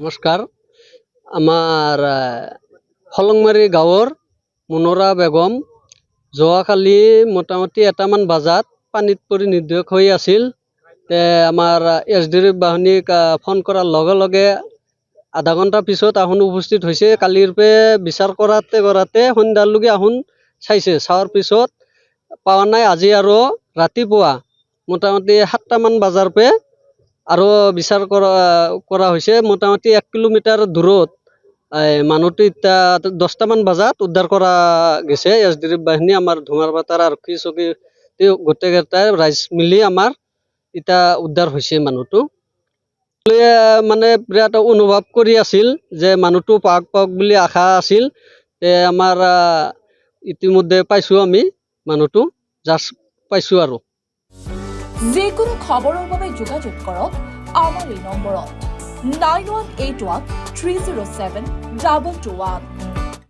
নমস্কাৰ আমাৰ ফলংমাৰী গাঁৱৰ মনোৰা বেগম যোৱাকালি মোটামুটি এটামান বজাত পানীত পৰি নিৰ্দোষ হৈ আছিল। আমাৰ SDF বাহিনীক ফোন কৰাৰ লগে লগে আধা ঘণ্টা পিছত আহুন উপস্থিত হৈছে। কালিৰ পে বিচাৰ কৰাতে সন্ধ্যালৈকে আহুন চাইছে, চাৱাৰ পিছত পোৱা নাই। আজি আৰু ৰাতিপুৱা মোটামুটি 7টামান বজাৰ পে আৰু বিচাৰ কৰা হৈছে। মোটামুটি 1 কিলোমিটাৰ দূৰত মানুহটো এতিয়া 10টামান বজাত উদ্ধাৰ কৰা গৈছে। SDF বাহিনী আমাৰ ধুমাৰপাতাৰ আৰক্ষী চকী গোটেইকেইটাই ৰাইজ মিলি আমাৰ এতিয়া উদ্ধাৰ হৈছে। মানুহটো মানে বিৰাট অনুভৱ কৰি আছিল যে মানুহটো পাওক বুলি আশা আছিল। আমাৰ ইতিমধ্যে পাইছো, আমি মানুহটো জাষ্ট পাইছো। আৰু যিকোনো খবৰৰ বাবে যোগাযোগ কৰক আমাৰ এই নম্বৰত 9181 307 221।